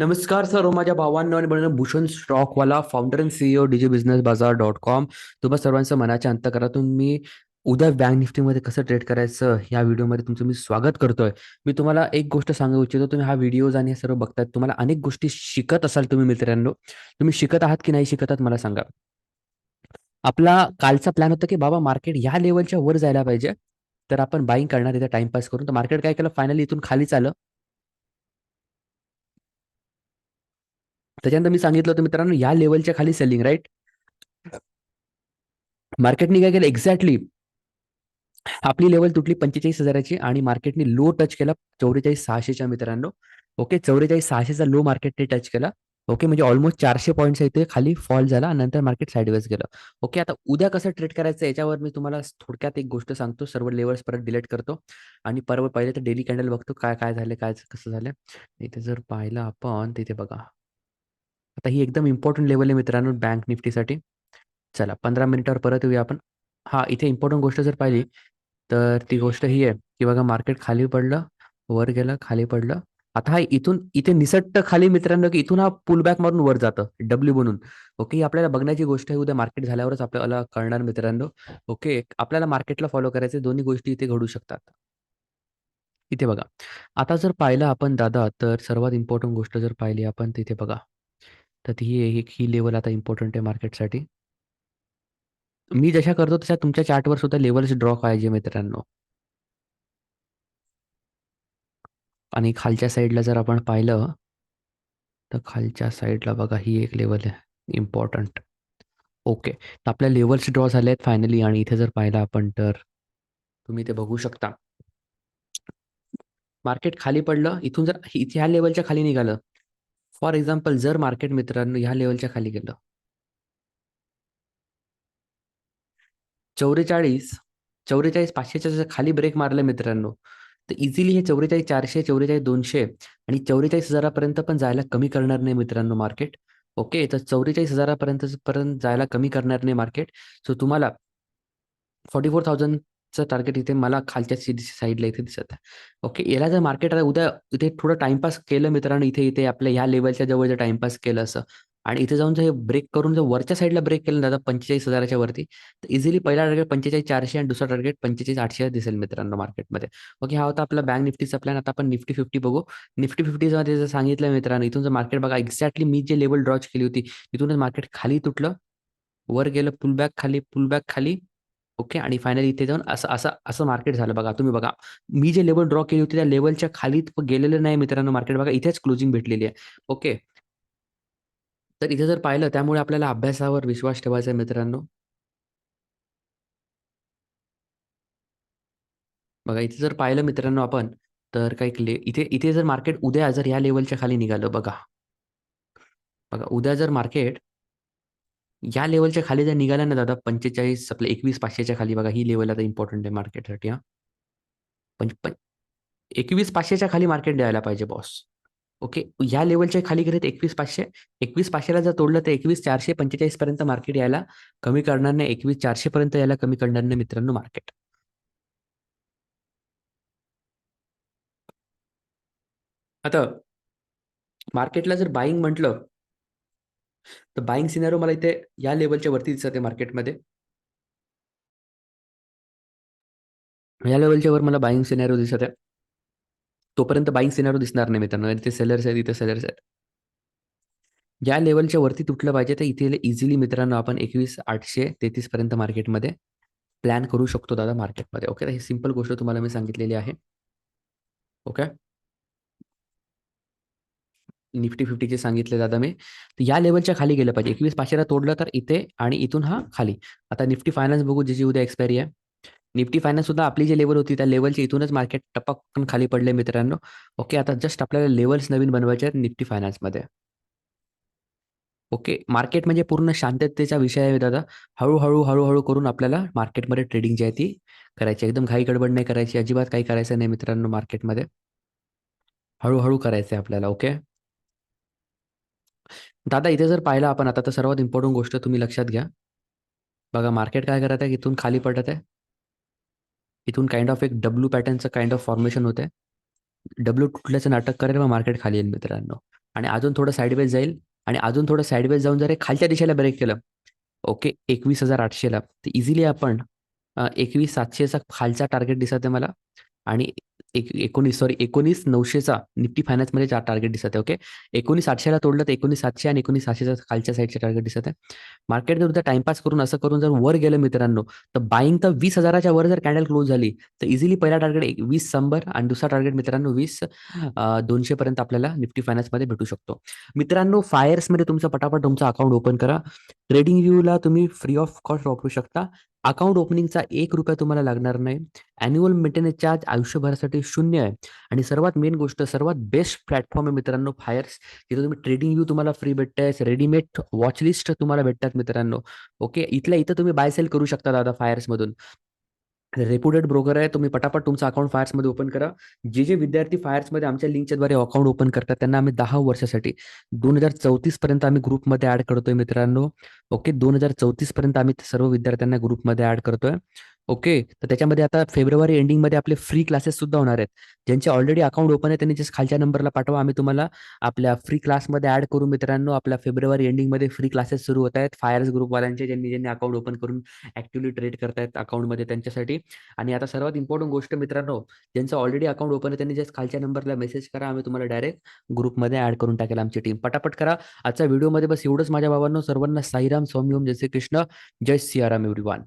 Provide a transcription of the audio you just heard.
नमस्कार सर, माझ्या भावांनो आणि बहिणींनो, Bhushan Stockwala founder and CEO DigiBusinessBazaar.com. तुम्हा सर्वांचं मनाच्या अंतःकरणातून मी उद्या बँक निफ्टीमध्ये कसं ट्रेड करायचं या व्हिडिओमध्ये तुमचं मी स्वागत करतोय. मी तुम्हाला एक गोष्ट सांगू इच्छितो. तुम्ही हा व्हिडिओज आणि हे सर्व बघताय, तुम्हाला अनेक गोष्टी शिकत असाल तुम्ही मित्रांनो. तुम्ही शिकत आहात की नाही शिकत आहात मला सांगा. आपला कालचा प्लॅन होता की बाबा मार्केट ह्या लेवलच्या वर जायला पाहिजे. तर आपण बाईंग करणार इथे टाइमपास करून. तर मार्केट काय केलं, फायनली इथून खालीच आलं. त्याच्यानंतर मी सांगितलं होतं मित्रांनो, या लेवलच्या खाली सेलिंग, राईट. मार्केटने काय केलं एक्झॅक्टली, आपली लेवल तुटली 45,000ची आणि मार्केटने लो टच केला 44,600च्या मित्रांनो. ओके, 44,600चा लो मार्केटने टच केला. ओके, म्हणजे ऑलमोस्ट 400 पॉईंट्स इथे खाली फॉल झाला आणि नंतर मार्केट साईडवेज गेलं. ओके, आता उद्या कसं ट्रेड करायचं याच्यावर मी तुम्हाला थोडक्यात एक गोष्ट सांगतो. सर्व लेवल्स परत डिलीट करतो आणि परत पहिले तर डेली कॅन्डल बघतो काय काय झालं, काय कसं झालं. इथे जर पाहिलं आपण तिथे बघा, आता ही एकदम इम्पॉर्टंट लेवल आहे मित्रांनो बँक निफ्टीसाठी. चला 15 मिनिटावर परत येऊया आपण. हा, इथे इम्पॉर्टंट गोष्ट जर पाहिली तर ती गोष्ट ही आहे की बघा, मार्केट खाली पडलं, वर गेलं, खाली पडलं. आता हा इथून इथे निसटतं खाली मित्रांनो, की इथून हा पुल बॅक मारून वर जातं डब्ल्यू बनून. ओके, ही आपल्याला बघण्याची गोष्ट आहे. उद्या मार्केट झाल्यावरच आपल्याला कळणार मित्रांनो. ओके, आपल्याला मार्केटला फॉलो करायचे, दोन्ही गोष्टी इथे घडू शकतात. इथे बघा, आता जर पाहिलं आपण दादा, तर सर्वात इम्पॉर्टंट गोष्ट जर पाहिली आपण तिथे बघा, तर ही लेवल आता इम्पॉर्टंट आहे मार्केटसाठी. मी जशा करतो तशा तुमच्या चार्टवर सुद्धा लेवल्स ड्रॉ पाहिजे मित्रांनो. आणि खालच्या साईडला जर आपण पाहिलं तर खालच्या साईडला बघा, ही एक लेवल आहे इम्पॉर्टंट. ओके, तर आपल्या लेवल्स ड्रॉ झाले आहेत फायनली. आणि इथे जर पाहिलं आपण तर तुम्ही ते बघू शकता. मार्केट खाली पडलं, इथून जर इथे ह्या लेवलच्या खाली निघालं, फॉर एक्झाम्पल जर मार्केट मित्रांनो ह्या लेवलच्या खाली गेलं 44 44,500च्या जर खाली ब्रेक मारलं मित्रांनो, तर इझिली हे 44,400 44,200 आणि 44,000पर्यंत पण जायला कमी करणार नाही मित्रांनो मार्केट. ओके, तर 44,000पर्यंत पर्यंत जायला कमी करणार नाही मार्केट. सो तुम्हाला 44,000चं टार्गेट इथे मला खालच्या साईडला इथे दिसत आहे. ओके, याला जर मार्केट आता उद्या इथे थोडं टाइमपास केलं मित्रांनो, इथे इथे आपल्या ह्या लेवलच्या जवळ जर टाइमपास केलं असं आणि इथे जाऊन जर हे ब्रेक करून जर वरच्या साईडला ब्रेक केलं ना दादा 45,000च्या वरती, तर इझिली पहिला टार्गेट 45,400 आणि दुसरा टार्गेट 45,800 दिसेल मित्रांनो मार्केटमध्ये. ओके, हा होता आपला बँक निफ्टीचा प्लॅन. आता आपण निफ्टी 50 बघू. निफ्टी 50 मध्ये जर सांगितलं मित्रांनो, इथून जर मार्केट बघा एक्झॅक्टली मी जे लेवल ड्रॉच केली होती, इथूनच मार्केट खाली तुटलं, वर गेलं, पुल खाली, पुल खाली. ओके, आणि फायनली इथे जाऊन असं असं असं मार्केट झालं बघा. तुम्ही बघा, मी जे लेवल ड्रॉ केली होती त्या लेवलच्या खाली गेलेलं नाही मित्रांनो मार्केट. बघा इथेच क्लोजिंग भेटलेली आहे. ओके, तर इथे जर पाहिलं, त्यामुळे आपल्याला अभ्यासावर विश्वास ठेवायचा आहे मित्रांनो. बघा इथे जर पाहिलं मित्रांनो आपण, तर काही इथे इथे जर मार्केट उद्या जर या लेवलच्या खाली निघालं बघा, बघा उद्या जर मार्केट या लेवलच्या खाली जर निघालं ना दादा, 45 आपल्या 21,500च्या खाली, बघा ही लेवल आता इम्पॉर्टंट आहे मार्केटसाठी. हा, 21,500च्या खाली मार्केट द्यायला पाहिजे बॉस. ओके, या लेवलच्या खाली गेले तर 21,500. 21,500ला जर तोडलं तर 21,445 पर्यंत मार्केट यायला कमी करणार नाही. 21,400 पर्यंत यायला कमी करणार नाही मित्रांनो मार्केट. आता मार्केटला जर बाईंग म्हटलं, तर बाईंग सिनारिओ मला इथे या लेवलच्या वरती दिसत आहे मार्केटमध्ये. या लेवलच्या वर मला बाईंग सिनारिओ दिसत आहे. तोपर्यंत बाईंग सिनारिओ दिसणार नाही मित्रांनो. इथे सेलर्स आहेत, इथे सेलर्स आहेत. या लेवलच्या वरती तुटलं पाहिजे, तर इथे इझिली मित्रांनो आपण 21,833 पर्यंत मार्केटमध्ये प्लॅन करू शकतो दादा मार्केटमध्ये. ओके, ही सिंपल गोष्ट तुम्हाला मी सांगितलेली आहे. ओके, निफ्टी 50चे सांगितले दादा मी. तर या लेवलच्या खाली गेलं पाहिजे. 21,500ला तोडलं तर इथे आणि इथून हा खाली. आता निफ्टी फायनान्स बघू, ज्याची उद्या एक्सपायरी आहे. निफ्टी फायनान्स सुद्धा आपली जी लेवल होती त्या लेवलच्या इथूनच मार्केट टपकन खाली पडले मित्रांनो. ओके, आता जस्ट आपल्याला लेवल्स नवीन बनवायचे आहेत निफ्टी फायनान्समध्ये. ओके, मार्केट म्हणजे पूर्ण शांततेचा विषय आहे दादा. हळूहळू हळूहळू करून आपल्याला मार्केटमध्ये ट्रेडिंग जी आहे ती करायची. एकदम घाई गडबड नाही करायची, अजिबात काही करायचं नाही मित्रांनो मार्केटमध्ये. हळूहळू करायचं आहे आपल्याला. ओके दादा, इथे जर पाहिलं आपण आता, तर सर्वात इम्पॉर्टंट गोष्ट तुम्ही लक्षात घ्या. बघा मार्केट काय करत आहे, इथून खाली पडत आहे. इथून काइंड ऑफ एक डब्ल्यू पॅटर्नचं काइंड ऑफ फॉर्मेशन होत आहे. डब्ल्यू तुटल्याचं नाटक करेल, मग मार्केट खाली येईल मित्रांनो. आणि अजून थोडं साईडवेज जाईल आणि अजून थोडं साईडवेज जाऊन जर हे खालच्या दिशेला ब्रेक केलं, ओके, 21,800ला, तर इझिली आपण 21,700चा खालचा टार्गेट दिसत आहे मला, आणि 19,900चा निफ्टी फायनान्समध्ये टार्गेट दिसत आहे. ओके, 19,800ला तोडलं तर 19,700 आणि 19,600चा खालच्या साईडचे टार्गेट दिसत आहे. मार्केट जर टाइमपास करून असं करून जर वर गेलं मित्रांनो, तर बाईंग तर 20,000च्या वर जर कॅन्डल क्लोज झाली तर इझिली पहिला टार्गेट 20,100 आणि दुसरा टार्गेट मित्रांनो 20,200 पर्यंत आपल्याला निफ्टी फायनान्समध्ये भेटू शकतो. मित्रांनो, फायर्समध्ये तुमचं पटापट तुमचं अकाउंट ओपन करा. ट्रेडिंग व्ह्यूला तुम्ही फ्री ऑफ कॉस्ट वापरू शकता. अकाउंट ओपनिंगचा ₹1 तुम्हाला लागणार नाही. ॲन्युअल मेंटेनन्स चार्ज आयुष्यभरासाठी 0 आहे. आणि सर्वात मेन गोष्ट, सर्वात बेस्ट प्लॅटफॉर्म आहे मित्रांनो फायर्स. तिथे तुम्ही ट्रेडिंग व्ह्यू तुम्हाला फ्री भेटतंय, रेडीमेड वॉच लिस्ट तुम्हाला भेटतात मित्रांनो. ओके, इथल्या इथं तुम्ही बाय सेल करू शकता दादा फायर्समधून. रेप्युटेड ब्रोकर आहे. तुम्ही पटापट तुमचं अकाउंट फायर्समध्ये ओपन करा. जे विद्यार्थी फायर्समध्ये आमच्या लिंकच्याद्वारे अकाउंट ओपन करतात त्यांना आम्ही 10 वर्षासाठी 2034 पर्यंत आम्ही ग्रुपमध्ये ॲड करतोय मित्रांनो. ओके, 2034 पर्यंत आम्ही सर्व विद्यार्थ्यांना ग्रुपमध्ये ॲड करतोय. ओके, तर त्याच्यामध्ये आता फेब्रुवारी एंडिंगमध्ये आपले फ्री क्लासेस सुद्धा होणार आहेत. ज्यांचे ऑलरेडी अकाउंट ओपन आहे त्यांनी जस्ट खालच्या नंबरला पाठवा, आम्ही तुम्हाला आपल्या फ्री क्लासमध्ये ॲड करू मित्रांनो. आपल्या फेब्रुवारी एंडिंगमध्ये फ्री क्लासेस सुरू होत आहेत फायर्स ग्रुपवाल्यांचे, ज्यांनी ज्यांनी अकाउंट ओपन करून ऍक्टिव्हली ट्रेड करतायत अकाउंटमध्ये त्यांच्यासाठी. आणि आता सर्वात इम्पॉर्टंट गोष्ट मित्रांनो, ज्यांचं ऑलरेडी अकाउंट ओपन आहे त्यांनी जस्ट खालच्या नंबरला मेसेज करा, आम्ही तुम्हाला डायरेक्ट ग्रुपमध्ये ऍड करून टाकेल आमची टीम. पटापट करा. आजच्या व्हिडिओमध्ये बस एवढंच माझ्या बाबांनो. सर्वांना साईराम, स्वामी ओम, जय श्री कृष्ण, जय सियाराम एव्हरीवन.